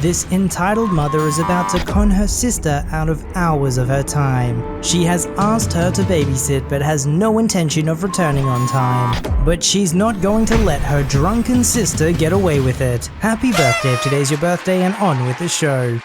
This entitled mother is about to con her sister out of hours of her time. She has asked her to babysit but has no intention of returning on time. But she's not going to let her drunken sister get away with it. Happy birthday if today's your birthday, and on with the show.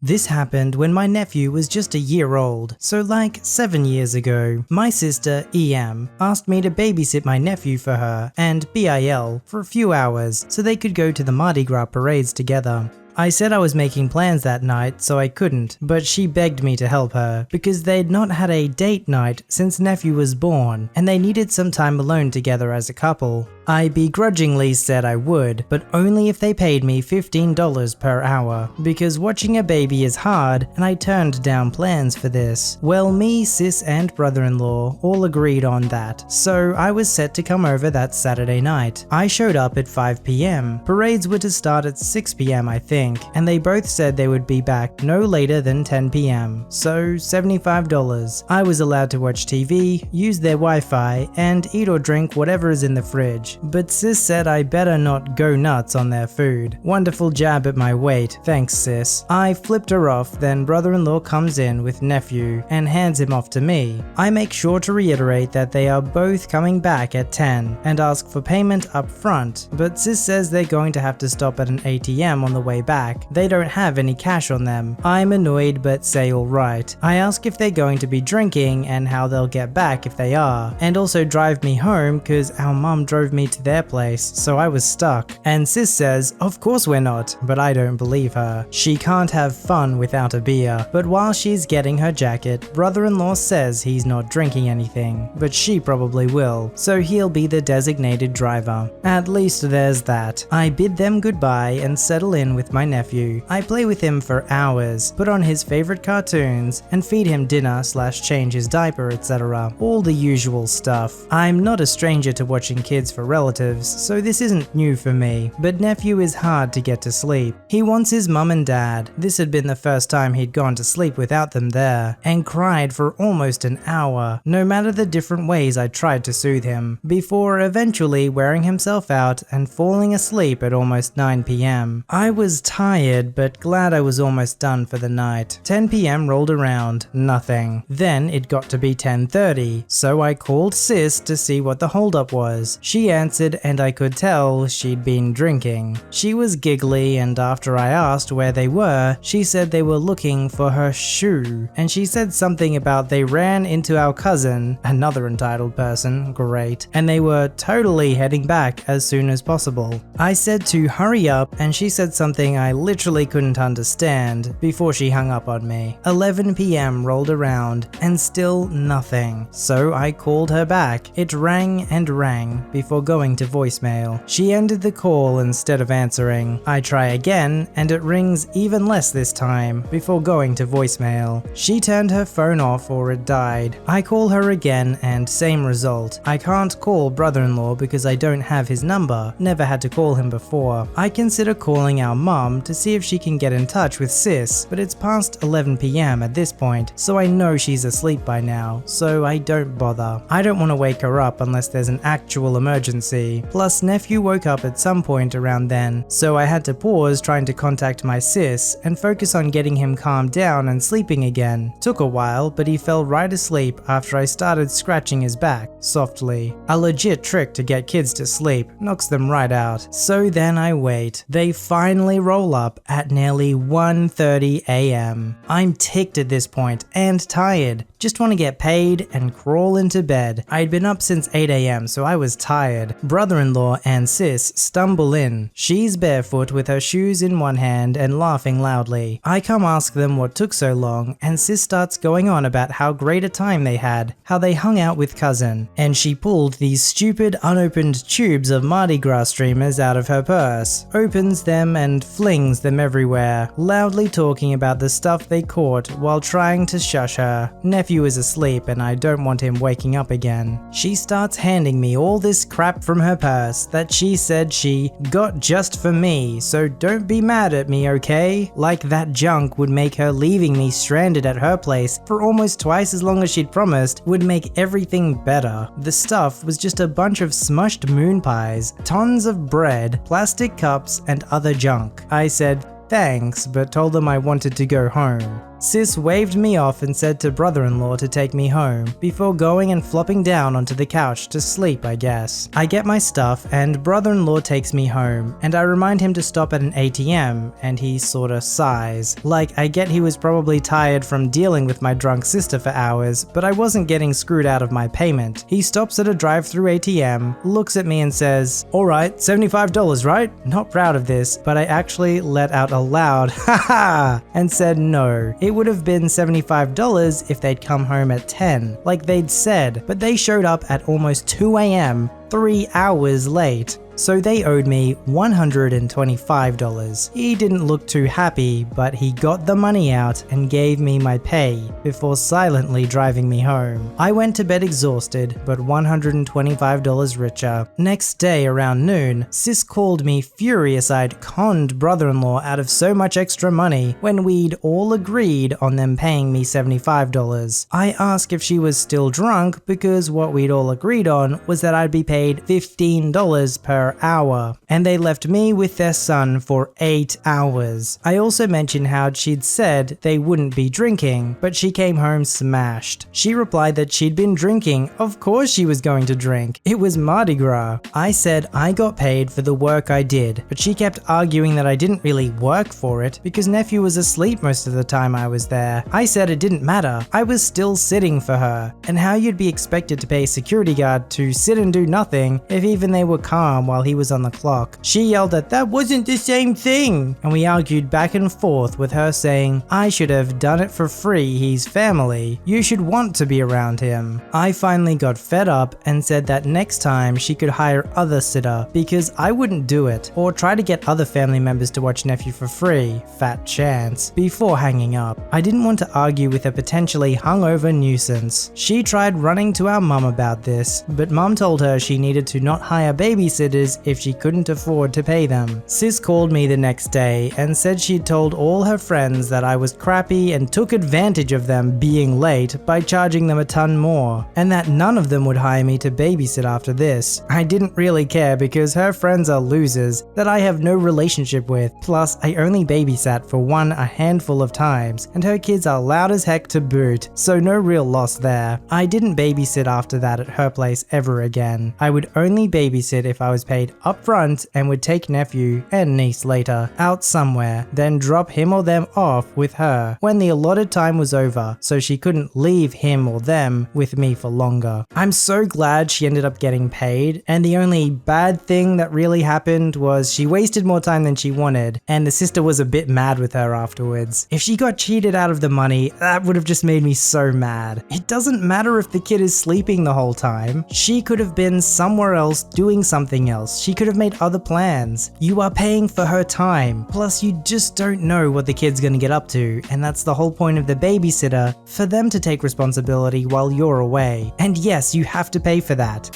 This happened when my nephew was just a year old, so like 7 years ago. My sister, EM, asked me to babysit my nephew for her and BIL for a few hours so they could go to the Mardi Gras parades together. I said I was making plans that night, so I couldn't, but she begged me to help her because they'd not had a date night since nephew was born and they needed some time alone together as a couple. I begrudgingly said I would, but only if they paid me $15 per hour, because watching a baby is hard and I turned down plans for this. Well, me, sis and brother-in-law all agreed on that, so I was set to come over that Saturday night. I showed up at 5 PM. Parades were to start at 6 PM I think, and they both said they would be back no later than 10 PM, so $75. I was allowed to watch TV, use their Wi-Fi, and eat or drink whatever is in the fridge. But sis said I better not go nuts on their food. Wonderful jab at my weight, thanks sis. I flipped her off, then brother-in-law comes in with nephew and hands him off to me. I make sure to reiterate that they are both coming back at 10 and ask for payment up front, but sis says they're going to have to stop at an ATM on the way back. They don't have any cash on them. I'm annoyed but say alright. I ask if they're going to be drinking and how they'll get back if they are, and also drive me home cause our mum drove me to their place, so I was stuck. And sis says, of course we're not, but I don't believe her. She can't have fun without a beer. But while she's getting her jacket, brother-in-law says he's not drinking anything, but she probably will, so he'll be the designated driver. At least there's that. I bid them goodbye and settle in with my nephew. I play with him for hours, put on his favorite cartoons, and feed him dinner / change his diaper, etc. All the usual stuff. I'm not a stranger to watching kids for relatives, so this isn't new for me, but nephew is hard to get to sleep. He wants his mum and dad. This had been the first time he'd gone to sleep without them there, and cried for almost an hour, no matter the different ways I tried to soothe him, before eventually wearing himself out and falling asleep at almost 9 PM. I was tired, but glad I was almost done for the night. 10 PM rolled around, nothing. Then it got to be 10:30, so I called sis to see what the holdup was. She answered and I could tell she'd been drinking. She was giggly, and after I asked where they were, she said they were looking for her shoe, and she said something about they ran into our cousin, another entitled person, great, and they were totally heading back as soon as possible. I said to hurry up, and she said something I literally couldn't understand before she hung up on me. 11 PM rolled around and still nothing, so I called her back. It rang and rang before going to voicemail. She ended the call instead of answering. I try again and it rings even less this time before going to voicemail. She turned her phone off or it died. I call her again and same result. I can't call brother-in-law because I don't have his number. Never had to call him before. I consider calling our mum to see if she can get in touch with sis, but it's past 11 PM at this point, so I know she's asleep by now, so I don't bother. I don't want to wake her up unless there's an actual emergency. Plus nephew woke up at some point around then, so I had to pause trying to contact my sis and focus on getting him calmed down and sleeping again. Took a while, but he fell right asleep after I started scratching his back, softly. A legit trick to get kids to sleep, knocks them right out. So then I wait. They finally roll up at nearly 1:30 AM. I'm ticked at this point and tired. Just want to get paid and crawl into bed. I'd been up since 8 AM, so I was tired. Brother-in-law and sis stumble in. She's barefoot with her shoes in one hand and laughing loudly. I come ask them what took so long, and sis starts going on about how great a time they had, how they hung out with cousin, and she pulled these stupid unopened tubes of Mardi Gras streamers out of her purse, opens them and flings them everywhere, loudly talking about the stuff they caught while trying to shush her. Nephew is asleep and I don't want him waking up again. She starts handing me all this crap from her purse that she said she got just for me, so don't be mad at me, okay? Like that junk would make her leaving me stranded at her place for almost twice as long as she'd promised would make everything better. The stuff was just a bunch of smushed moon pies, tons of bread, plastic cups, and other junk. I said, thanks, but told them I wanted to go home. Sis waved me off and said to brother-in-law to take me home, before going and flopping down onto the couch to sleep, I guess. I get my stuff and brother-in-law takes me home, and I remind him to stop at an ATM, and he sorta sighs. Like, I get he was probably tired from dealing with my drunk sister for hours, but I wasn't getting screwed out of my payment. He stops at a drive-through ATM, looks at me and says, "Alright, $75, right?" Not proud of this, but I actually let out a loud haha and said no. It would have been $75 if they'd come home at 10, like they'd said, but they showed up at almost 2 AM, 3 hours late. So they owed me $125. He didn't look too happy, but he got the money out and gave me my pay before silently driving me home. I went to bed exhausted, but $125 richer. Next day around noon, sis called me furious I'd conned brother-in-law out of so much extra money when we'd all agreed on them paying me $75. I asked if she was still drunk because what we'd all agreed on was that I'd be paid $15 per hour, and they left me with their son for 8 hours. I also mentioned how she'd said they wouldn't be drinking, but she came home smashed. She replied that she'd been drinking. Of course she was going to drink. It was Mardi Gras. I said I got paid for the work I did, but she kept arguing that I didn't really work for it because nephew was asleep most of the time I was there. I said it didn't matter. I was still sitting for her, and how you'd be expected to pay a security guard to sit and do nothing if even they were calm while he was on the clock. She yelled that wasn't the same thing, and we argued back and forth with her saying I should have done it for free, he's family, you should want to be around him. I finally got fed up and said that next time she could hire other sitter because I wouldn't do it, or try to get other family members to watch nephew for free, fat chance, before hanging up. I didn't want to argue with a potentially hungover nuisance. She tried running to our mum about this, but mum told her she needed to not hire babysitters if she couldn't afford to pay them. Sis called me the next day and said she'd told all her friends that I was crappy and took advantage of them being late by charging them a ton more, and that none of them would hire me to babysit after this. I didn't really care because her friends are losers that I have no relationship with, plus I only babysat for one a handful of times, and her kids are loud as heck to boot, so no real loss there. I didn't babysit after that at her place ever again. I would only babysit if I was paid upfront and would take nephew and niece later out somewhere, then drop him or them off with her when the allotted time was over so she couldn't leave him or them with me for longer. I'm so glad she ended up getting paid, and the only bad thing that really happened was she wasted more time than she wanted, and the sister was a bit mad with her afterwards. If she got cheated out of the money, that would have just made me so mad. It doesn't matter if the kid is sleeping the whole time. She could have been somewhere else doing something else. She could have made other plans. You are paying for her time. Plus, you just don't know what the kid's gonna get up to, and that's the whole point of the babysitter, for them to take responsibility while you're away. And yes, you have to pay for that.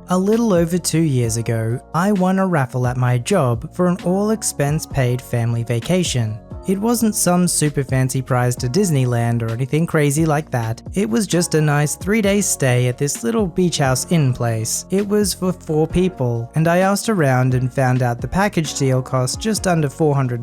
A little over 2 years ago, I won a raffle at my job for an all-expense-paid family vacation. It wasn't some super fancy prize to Disneyland or anything crazy like that. It was just a nice 3-day stay at this little beach house inn place. It was for 4 people, and I asked around and found out the package deal cost just under $400.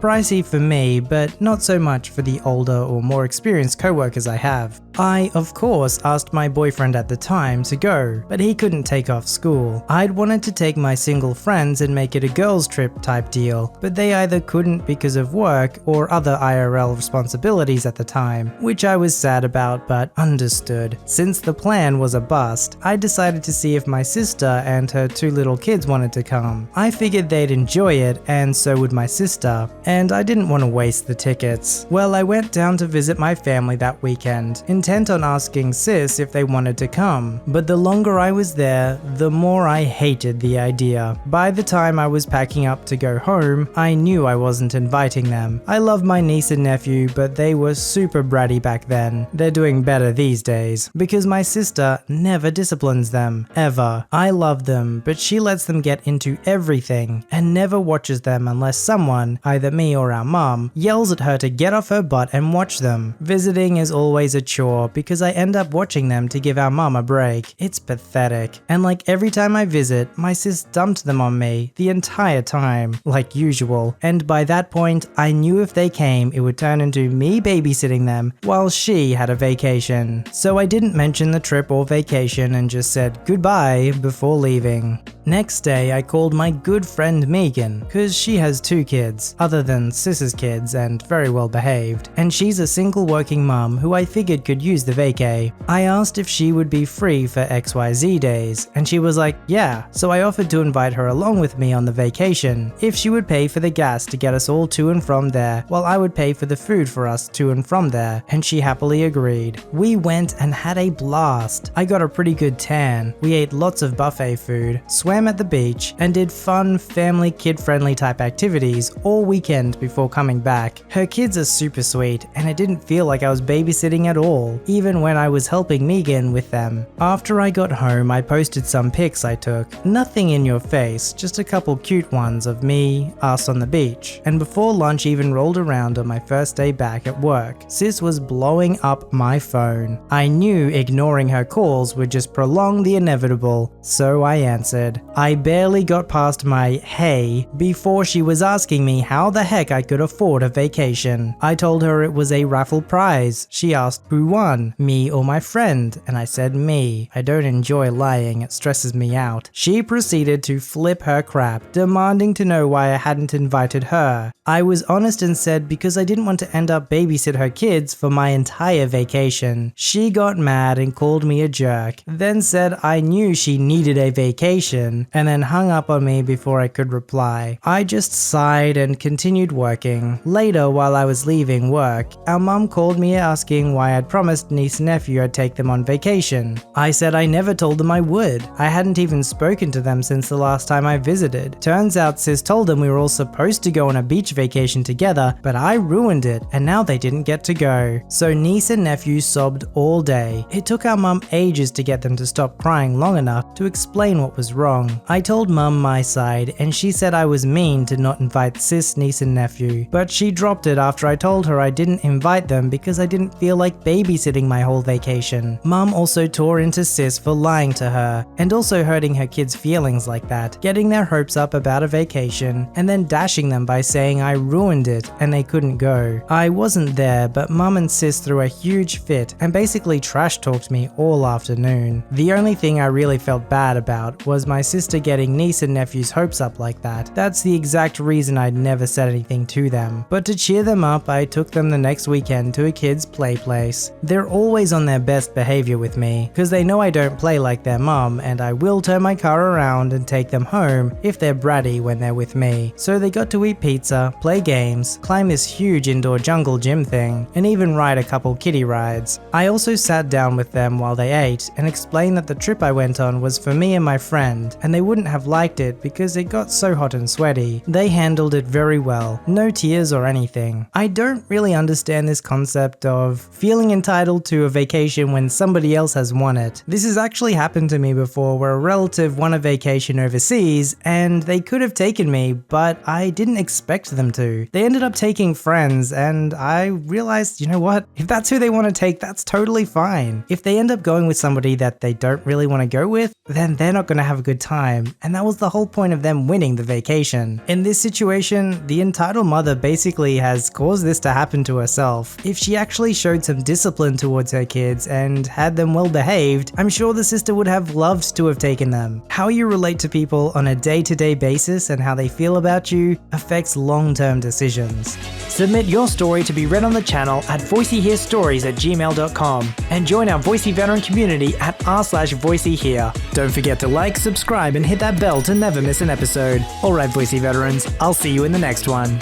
Pricey for me, but not so much for the older or more experienced co-workers I have. I, of course, asked my boyfriend at the time to go, but he couldn't take off school. I'd wanted to take my single friends and make it a girls trip type deal, but they either couldn't because of work or other IRL responsibilities at the time, which I was sad about but understood. Since the plan was a bust, I decided to see if my sister and her 2 little kids wanted to come. I figured they'd enjoy it, and so would my sister, and I didn't want to waste the tickets. Well, I went down to visit my family that weekend, intent on asking sis if they wanted to come, but the longer I was there, the more I hated the idea. By the time I was packing up to go home, I knew I wasn't inviting them. I love my niece and nephew, but they were super bratty back then. They're doing better these days, because my sister never disciplines them, ever. I love them, but she lets them get into everything, and never watches them unless someone, either me or our mom, yells at her to get off her butt and watch them. Visiting is always a chore before because I end up watching them to give our mum a break. It's pathetic. And like every time I visit, my sis dumped them on me the entire time, like usual. And by that point, I knew if they came, it would turn into me babysitting them while she had a vacation. So I didn't mention the trip or vacation and just said goodbye before leaving. Next day, I called my good friend Megan, cause she has 2 kids, other than Sis's kids and very well behaved, and she's a single working mum who I figured could use the vacay. I asked if she would be free for XYZ days, and she was like, yeah, so I offered to invite her along with me on the vacation, if she would pay for the gas to get us all to and from there, while I would pay for the food for us to and from there, and she happily agreed. We went and had a blast. I got a pretty good tan, we ate lots of buffet food, swam at the beach, and did fun, family, kid-friendly type activities all weekend before coming back. Her kids are super sweet, and it didn't feel like I was babysitting at all, even when I was helping Megan with them. After I got home, I posted some pics I took. Nothing in your face, just a couple cute ones of me, us on the beach. And before lunch even rolled around on my first day back at work, Sis was blowing up my phone. I knew ignoring her calls would just prolong the inevitable, so I answered. I barely got past my hey before she was asking me how the heck I could afford a vacation. I told her it was a raffle prize. She asked who won, me or my friend, and I said me. I don't enjoy lying, it stresses me out. She proceeded to flip her crap, demanding to know why I hadn't invited her. I was honest and said because I didn't want to end up babysit her kids for my entire vacation. She got mad and called me a jerk, then said I knew she needed a vacation, and then hung up on me before I could reply. I just sighed and continued working. Later, while I was leaving work, our mum called me asking why I'd promised niece and nephew I'd take them on vacation. I said I never told them I would. I hadn't even spoken to them since the last time I visited. Turns out Sis told them we were all supposed to go on a beach vacation together, but I ruined it, and now they didn't get to go. So niece and nephew sobbed all day. It took our mum ages to get them to stop crying long enough to explain what was wrong. I told mum my side, and she said I was mean to not invite Sis, niece and nephew, but she dropped it after I told her I didn't invite them because I didn't feel like babysitting my whole vacation. Mum also tore into Sis for lying to her, and also hurting her kids' feelings like that, getting their hopes up about a vacation, and then dashing them by saying I ruined it and they couldn't go. I wasn't there, but mum and Sis threw a huge fit and basically trash talked me all afternoon. The only thing I really felt bad about was my sister getting niece and nephew's hopes up like that. That's the exact reason I'd never said anything to them. But to cheer them up, I took them the next weekend to a kid's play place. They're always on their best behavior with me, because they know I don't play like their mum, and I will turn my car around and take them home if they're bratty when they're with me. So they got to eat pizza, play games, climb this huge indoor jungle gym thing, and even ride a couple kiddie rides. I also sat down with them while they ate and explained that the trip I went on was for me and my friend, and they wouldn't have liked it because it got so hot and sweaty. They handled it very well, no tears or anything. I don't really understand this concept of feeling entitled to a vacation when somebody else has won it. This has actually happened to me before, where a relative won a vacation overseas and they could have taken me, but I didn't expect them to. They ended up taking friends, and I realized, you know what? If that's who they want to take, that's totally fine. If they end up going with somebody that they don't really want to go with, then they're not going to have a good time, and that was the whole point of them winning the vacation. In this situation, the entitled mother basically has caused this to happen to herself. If she actually showed some discipline towards her kids and had them well behaved, I'm sure the sister would have loved to have taken them. How you relate to people on a day-to-day basis and how they feel about you affects long-term decisions. Submit your story to be read on the channel at voiceyherestories@gmail.com and join our Voicey veteran community at r/VoiceyHere. Don't forget to like, subscribe, and hit that bell to never miss an episode. Alright, Voicey veterans, I'll see you in the next one.